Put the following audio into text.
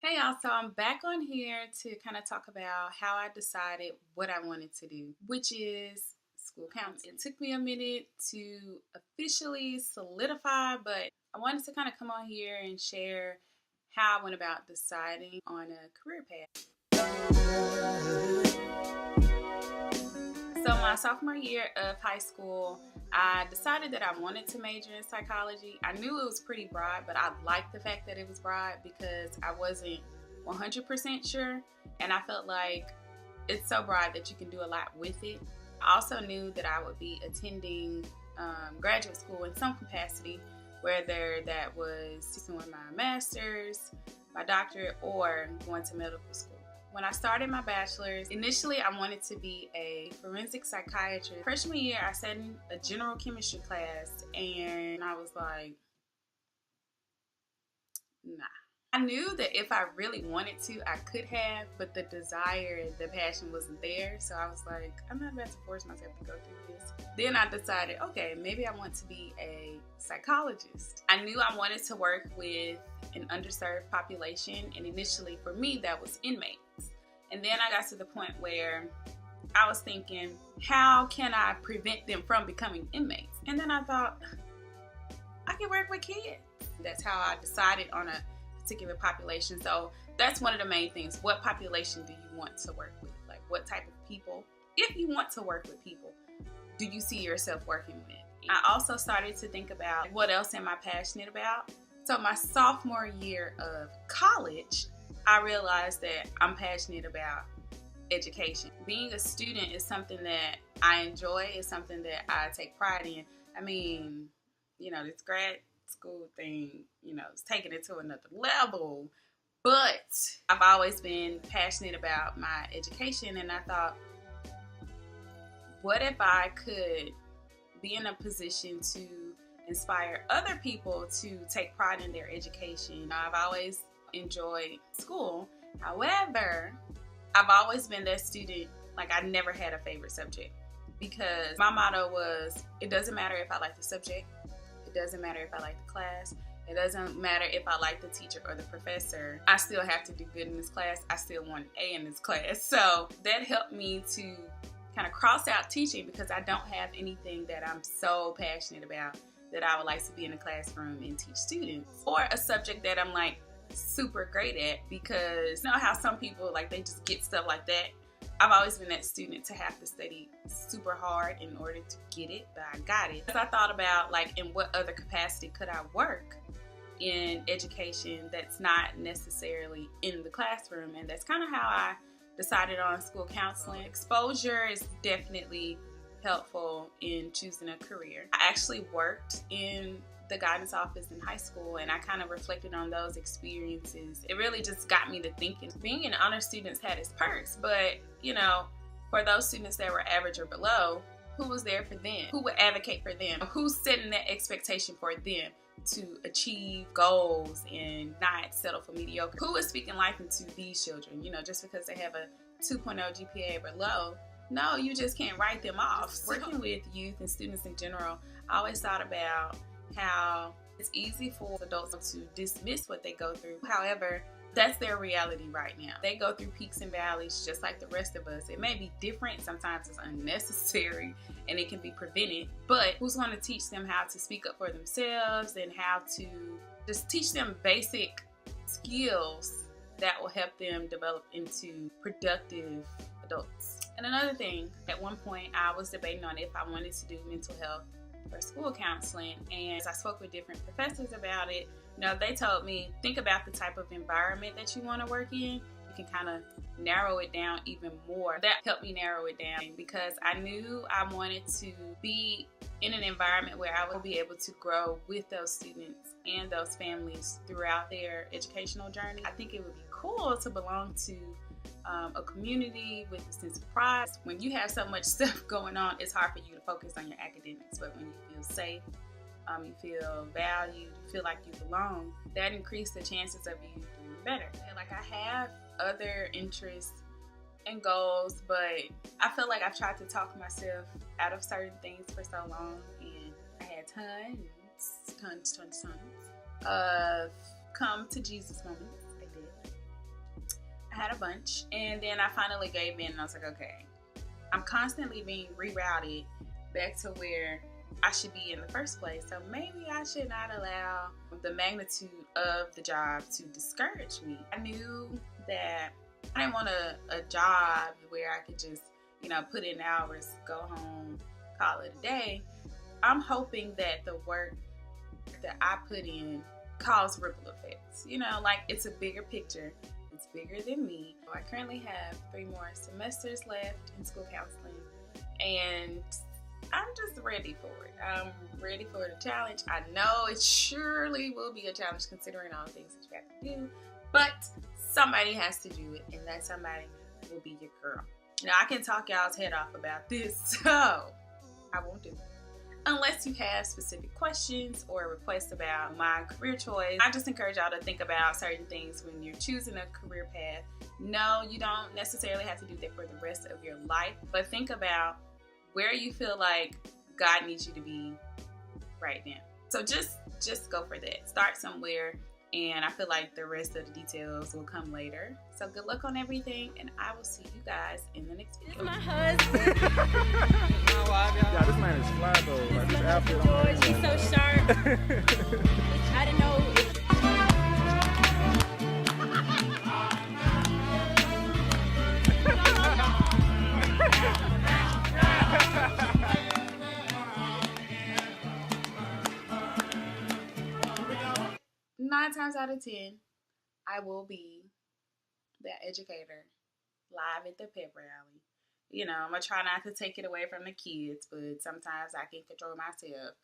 Hey y'all, so I'm back on here to kind of talk about how I decided what I wanted to do, which is school counseling. It took me a minute to officially solidify, but I wanted to kind of come on here and share how I went about deciding on a career path. So my sophomore year of high school, I decided that I wanted to major in psychology. I knew it was pretty broad, but I liked the fact that it was broad because I wasn't 100% sure, and I felt like it's so broad that you can do a lot with it. I also knew that I would be attending graduate school in some capacity, whether that was doing my master's, my doctorate, or going to medical school. When I started my bachelor's, initially I wanted to be a forensic psychiatrist. Freshman year, I sat in a general chemistry class and I was like, nah. I knew that if I really wanted to, I could have, but the desire, the passion wasn't there. So I was like, I'm not about to force myself to go through this. Then I decided, okay, maybe I want to be a psychologist. I knew I wanted to work with an underserved population, and initially for me, that was inmates. And then I got to the point where I was thinking, how can I prevent them from becoming inmates? And then I thought, I can work with kids. That's how I decided on a particular population. So that's one of the main things. What population do you want to work with? Like, what type of people? If you want to work with people, do you see yourself working with? I also started to think about what else am I passionate about? So my sophomore year of college, I realized that I'm passionate about education. Being a student is something that I enjoy. It's something that I take pride in. I mean, this grad school thing, it's taking it to another level. But I've always been passionate about my education, and I thought, what if I could be in a position to inspire other people to take pride in their education? I've always enjoyed school. However, I've always been that student, like I never had a favorite subject, because my motto was, it doesn't matter if I like the subject, it doesn't matter if I like the class, it doesn't matter if I like the teacher or the professor, I still have to do good in this class, I still want an A in this class. So that helped me to kind of cross out teaching, because I don't have anything that I'm so passionate about that I would like to be in a classroom and teach students, or a subject that I'm like super great at, because you know how some people like they just get stuff like that. I've always been that student to have to study super hard in order to get it, but I got it. As I thought about like in what other capacity could I work in education that's not necessarily in the classroom, and that's kind of how I decided on school counseling. Exposure is definitely helpful in choosing a career. I actually worked in the guidance office in high school, and I kind of reflected on those experiences. It really just got me to thinking. Being an honor student had its perks, but for those students that were average or below, who was there for them? Who would advocate for them? Who's setting that expectation for them to achieve goals and not settle for mediocre? Who is speaking life into these children? Just because they have a 2.0 GPA or below, no, you just can't write them off. Working with youth and students in general, I always thought about how it's easy for adults to dismiss what they go through. However, that's their reality right now. They go through peaks and valleys just like the rest of us. It may be different, sometimes it's unnecessary, and it can be prevented, but who's going to teach them how to speak up for themselves and how to just teach them basic skills that will help them develop into productive adults? And another thing, at one point I was debating on if I wanted to do mental health or school counseling, and as I spoke with different professors about it, they told me, think about the type of environment that you want to work in. You can kind of narrow it down even more. That helped me narrow it down, because I knew I wanted to be in an environment where I would be able to grow with those students and those families throughout their educational journey. I think it would be cool to belong to a community with a sense of pride. When you have so much stuff going on, it's hard for you to focus on your academics, but when you feel safe, you feel valued, you feel like you belong, that increases the chances of you doing better. And like, I have other interests and goals, but I feel like I've tried to talk myself out of certain things for so long, and I had tons of come to Jesus moments. I did. had a bunch, and then I finally gave in and I was like, okay, I'm constantly being rerouted back to where I should be in the first place. So maybe I should not allow the magnitude of the job to discourage me. I knew that I didn't want a job where I could just, put in hours, go home, call it a day. I'm hoping that the work that I put in cause ripple effects. Like it's a bigger picture. It's bigger than me. I currently have 3 more semesters left in school counseling, and I'm just ready for it. I'm ready for the challenge. I know it surely will be a challenge considering all the things that you have to do, but somebody has to do it, and that somebody will be your girl. I can talk y'all's head off about this, so I won't do it. Unless you have specific questions or requests about my career choice, I just encourage y'all to think about certain things when you're choosing a career path. No, you don't necessarily have to do that for the rest of your life, but think about where you feel like God needs you to be right now. So just go for that. Start somewhere, and I feel like the rest of the details will come later. So good luck on everything, and I will see you guys in the next video. This my husband. Yeah, this man is fly though. Like, this outfit on George, he's so sharp. I didn't know. 9 times out of 10, I will be that educator live at the pep rally. I'm going to try not to take it away from the kids, but sometimes I can control myself.